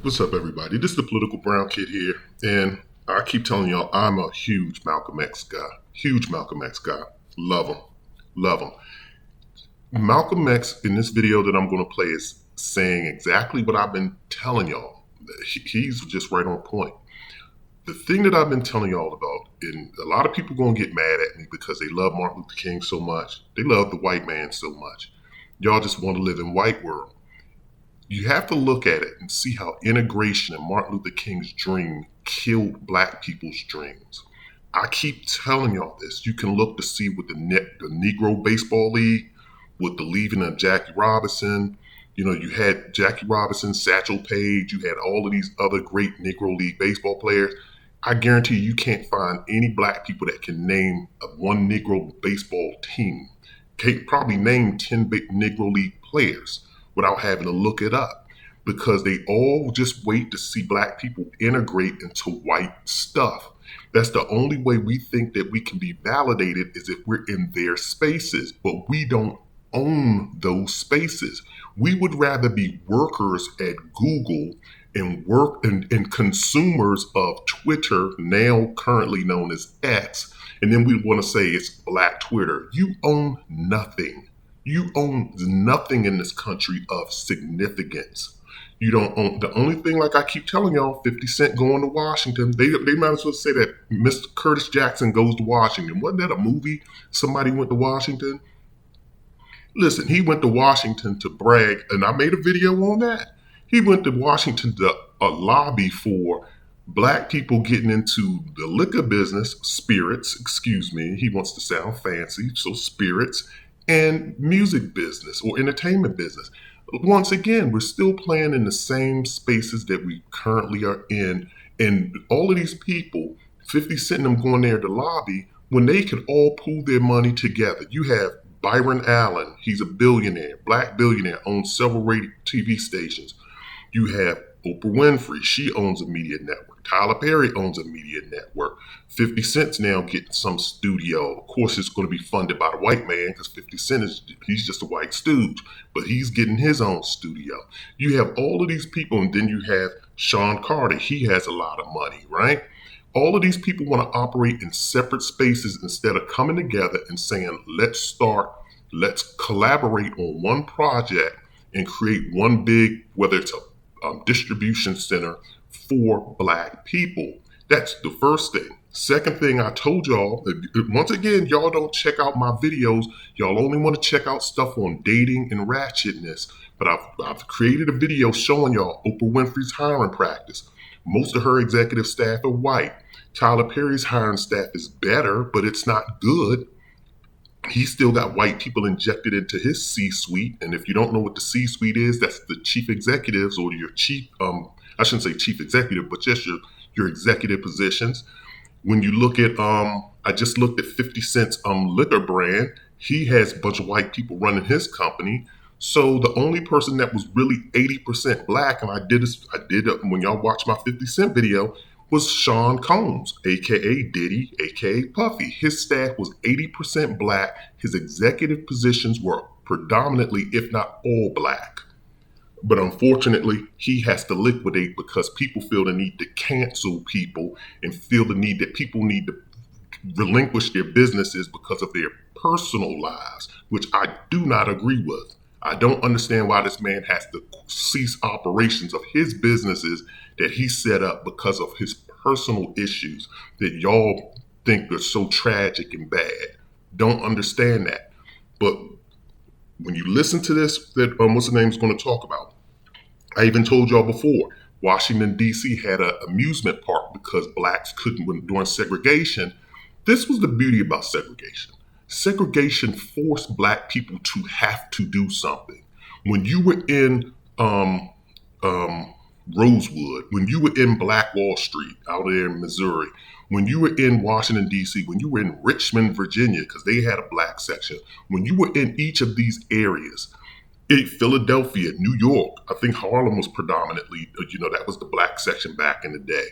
What's up, everybody? This is the Political Brown Kid here, and I keep telling y'all I'm a huge Malcolm X guy. Huge Malcolm X guy. Love him. Love him. Malcolm X, in this video that I'm going to play, is saying exactly what I've been telling y'all. He's just right on point. The thing that I've been telling y'all about, and a lot of people going to get mad at me because they love Martin Luther King so much. They love the white man so much. Y'all just want to live in white world. You have to look at it and see how integration and Martin Luther King's dream killed black people's dreams. I keep telling y'all this. You can look to see with the Negro Baseball League, with the leaving of Jackie Robinson. You know, you had Jackie Robinson, Satchel Paige, you had all of these other great Negro League baseball players. I guarantee you can't find any black people that can name one Negro baseball team. Can't probably name 10 big Negro League players without having to look it up, because they all just wait to see black people integrate into white stuff. That's the only way we think that we can be validated, is if we're in their spaces, but we don't own those spaces. We would rather be workers at Google and work and consumers of Twitter, now currently known as X, and then we want to say it's Black Twitter. You own nothing. You own nothing in this country of significance. You don't own, the only thing, like I keep telling y'all, 50 Cent going to Washington. They might as well say that Mr. Curtis Jackson goes to Washington. Wasn't that a movie? Somebody went to Washington. Listen, he went to Washington to brag, and I made a video on that. He went to Washington to lobby for black people getting into the liquor business, spirits, excuse me. He wants to sound fancy, so spirits, and music business or entertainment business. Once again, we're still playing in the same spaces that we currently are in. And all of these people, 50 Cent them going there to lobby, when they could all pool their money together. You have Byron Allen, he's a billionaire, black billionaire, owns several radio TV stations. You have Oprah Winfrey, she owns a media network. Tyler Perry owns a media network. 50 Cent's now getting some studio. Of course, it's going to be funded by the white man, because 50 Cent he's just a white stooge, but he's getting his own studio. You have all of these people, and then you have Sean Carter. He has a lot of money, right? All of these people want to operate in separate spaces instead of coming together and saying, let's collaborate on one project and create one big, whether it's a distribution center for black people. That's the first thing. Second thing I told y'all, once again, y'all don't check out my videos. Y'all only want to check out stuff on dating and ratchetness. But I've created a video showing y'all Oprah Winfrey's hiring practice. Most of her executive staff are white. Tyler Perry's hiring staff is better, but it's not good. He's still got white people injected into his C-suite. And if you don't know what the C-suite is, that's the chief executives, or your chief, I shouldn't say chief executive, but just your executive positions. When you look at, I just looked at 50 Cent's liquor brand. He has a bunch of white people running his company. So the only person that was really 80% black, and I did when y'all watch my 50 Cent video, was Sean Combs, aka Diddy, aka Puffy. His staff was 80% black. His executive positions were predominantly, if not all, black. But unfortunately, he has to liquidate because people feel the need to cancel people and feel the need that people need to relinquish their businesses because of their personal lives, which I do not agree with. I don't understand why this man has to cease operations of his businesses that he set up because of his personal issues that y'all think are so tragic and bad. Don't understand that. But when you listen to this, that what's the name's going to talk about, I even told y'all before, Washington, D.C. had an amusement park because blacks couldn't during segregation. This was the beauty about segregation. Segregation forced black people to have to do something. When you were in Rosewood, when you were in Black Wall Street out there in Missouri, when you were in Washington, D.C., when you were in Richmond, Virginia, because they had a black section, when you were in each of these areas, Philadelphia, New York, I think Harlem was predominantly, that was the black section back in the day.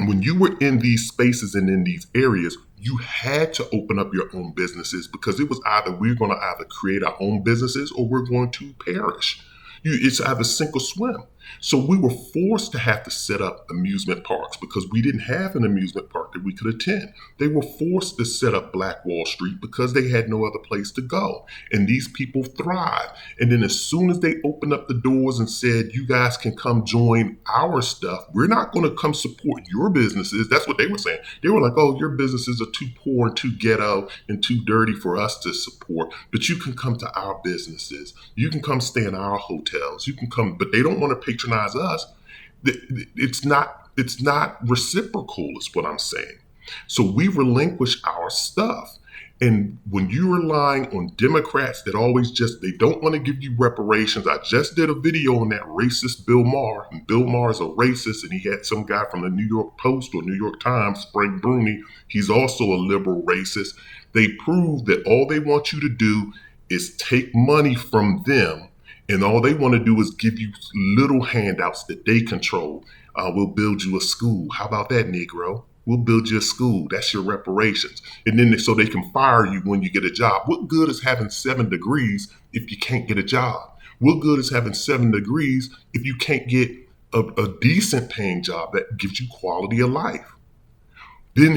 When you were in these spaces and in these areas, you had to open up your own businesses, because it was either we're going to either create our own businesses or we're going to perish. It's either sink or swim. So we were forced to have to set up amusement parks because we didn't have an amusement park that we could attend. They were forced to set up Black Wall Street because they had no other place to go. And these people thrived. And then as soon as they opened up the doors and said, you guys can come join our stuff, we're not going to come support your businesses. That's what they were saying. They were like, oh, your businesses are too poor and too ghetto and too dirty for us to support, but you can come to our businesses. You can come stay in our hotels. You can come, but they don't want to patronize us. It's not reciprocal is what I'm saying. So we relinquish our stuff. And when you're relying on Democrats that they don't want to give you reparations. I just did a video on that racist Bill Maher. And Bill Maher is a racist, and he had some guy from the New York Post or New York Times, Frank Bruni. He's also a liberal racist. They prove that all they want you to do is take money from them, and all they want to do is give you little handouts that they control. We'll build you a school. How about that, Negro? We'll build you a school. That's your reparations. And then so they can fire you when you get a job. What good is having 7 degrees if you can't get a job? What good is having 7 degrees if you can't get a decent paying job that gives you quality of life? Then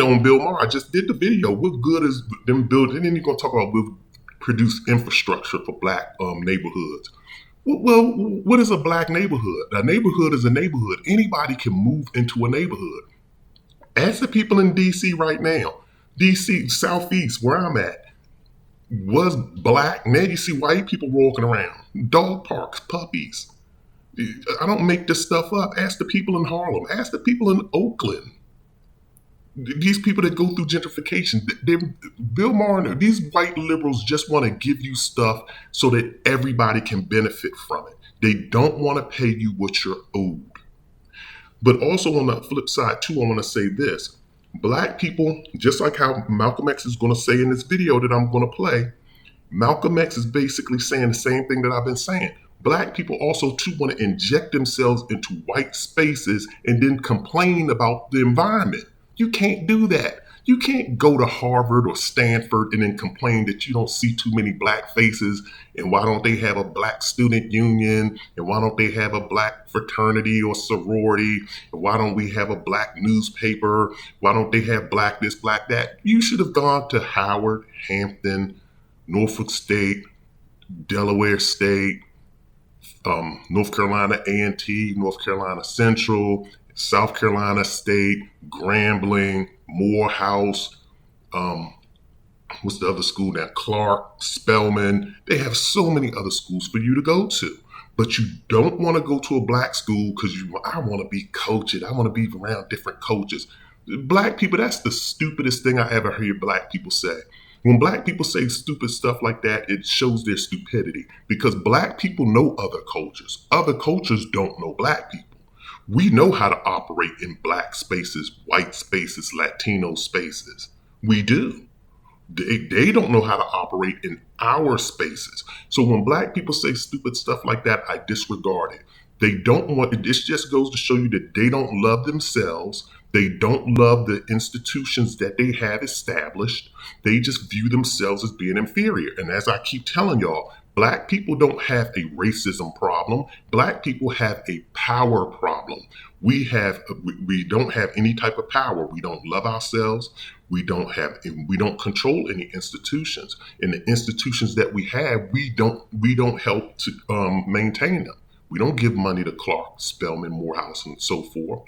on Bill Maher, I just did the video. What good is them building? And then you're going to talk about we'll produce infrastructure for Black neighborhoods. Well, what is a Black neighborhood? A neighborhood is a neighborhood. Anybody can move into a neighborhood. Ask the people in D.C. right now. D.C., Southeast, where I'm at, was Black. Now you see white people walking around. Dog parks, puppies. I don't make this stuff up. Ask the people in Harlem. Ask the people in Oakland. These people that go through gentrification, Bill Maher, these white liberals just want to give you stuff so that everybody can benefit from it. They don't want to pay you what you're owed. But also on the flip side too, I want to say this. Black people, just like how Malcolm X is going to say in this video that I'm going to play, Malcolm X is basically saying the same thing that I've been saying. Black people also too want to inject themselves into white spaces and then complain about the environment. You can't do that. You can't go to Harvard or Stanford and then complain that you don't see too many Black faces, and why don't they have a Black student union, and why don't they have a Black fraternity or sorority, and why don't we have a Black newspaper, why don't they have Black this, Black that. You should have gone to Howard, Hampton, Norfolk State, Delaware State, North Carolina A&T, North Carolina Central, South Carolina State, Grambling, Morehouse, what's the other school now? Clark, Spelman. They have so many other schools for you to go to. But you don't want to go to a Black school because I want to be coached. I want to be around different coaches. Black people, that's the stupidest thing I ever hear Black people say. When Black people say stupid stuff like that, it shows their stupidity because Black people know other cultures. Other cultures don't know Black people. We know how to operate in Black spaces, white spaces, Latino spaces. We do. They don't know how to operate in our spaces. So when Black people say stupid stuff like that, I disregard it. They don't want it. This just goes to show you that they don't love themselves. They don't love the institutions that they have established. They just view themselves as being inferior. And as I keep telling y'all, Black people don't have a racism problem. Black people have a power problem. We don't have any type of power. We don't love ourselves. We don't control any institutions. And the institutions that we have, we don't help to maintain them. We don't give money to Clark, Spelman, Morehouse, and so forth.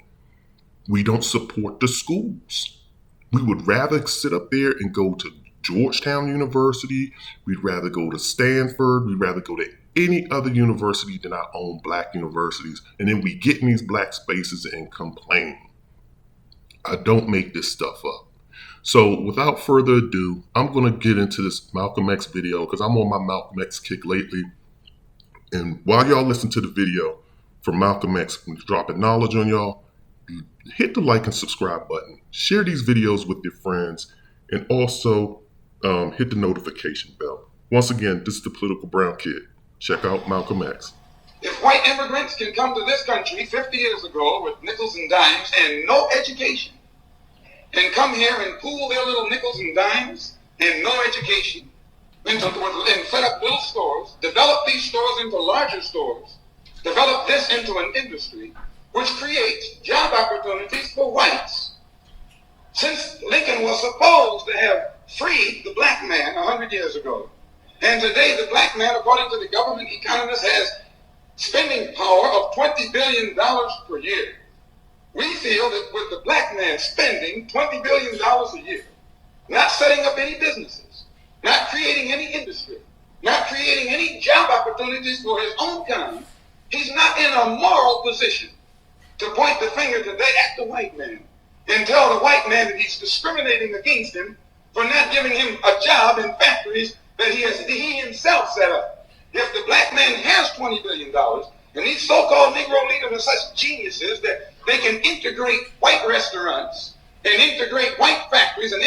We don't support the schools. We would rather sit up there and go to Georgetown University. We'd rather go to Stanford. We'd rather go to any other university than our own Black universities. And then we get in these Black spaces and complain. I don't make this stuff up. So without further ado, I'm going to get into this Malcolm X video because I'm on my Malcolm X kick lately. And while y'all listen to the video from Malcolm X, I'm dropping knowledge on y'all, hit the like and subscribe button. Share these videos with your friends. And also hit the notification bell. Once again, this is the Political Brown Kid. Check out Malcolm X. If white immigrants can come to this country 50 years ago with nickels and dimes and no education, and come here and pool their little nickels and dimes and no education, and set up little stores, develop these stores into larger stores, develop this into an industry which creates job opportunities for whites. Since Lincoln was supposed to have freed the black man 100 years ago, and today the black man, according to the government economist, has spending power of $20 billion per year. We feel that with the black man spending $20 billion a year, not setting up any businesses, not creating any industry, not creating any job opportunities for his own kind, he's not in a moral position to point the finger today at the white man and tell the white man that he's discriminating against him for not giving him a job in factories that he himself set up. If the black man has $20 billion, and these so-called Negro leaders are such geniuses that they can integrate white restaurants and integrate white factories and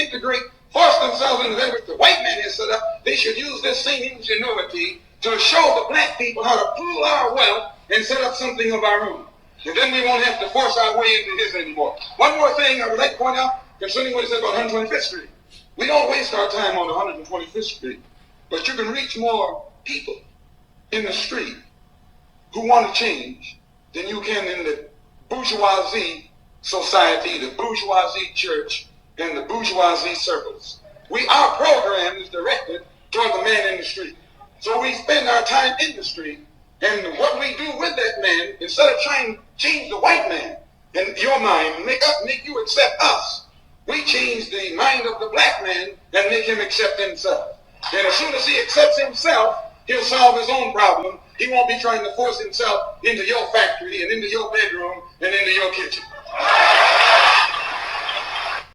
force themselves into that which the white man has set up, they should use this same ingenuity to show the black people how to pool our wealth and set up something of our own. And then we won't have to force our way into his anymore. One more thing I would like to point out concerning what he said about 125th Street. We don't waste our time on 125th Street, but you can reach more people in the street who want to change than you can in the bourgeoisie society, the bourgeoisie church, and the bourgeoisie circles. Our program is directed toward the man in the street. So we spend our time in the street, and what we do with that man, instead of trying to change the white man in your mind, make you accept us, we change the mind of the black man and make him accept himself. And as soon as he accepts himself, he'll solve his own problem. He won't be trying to force himself into your factory and into your bedroom and into your kitchen.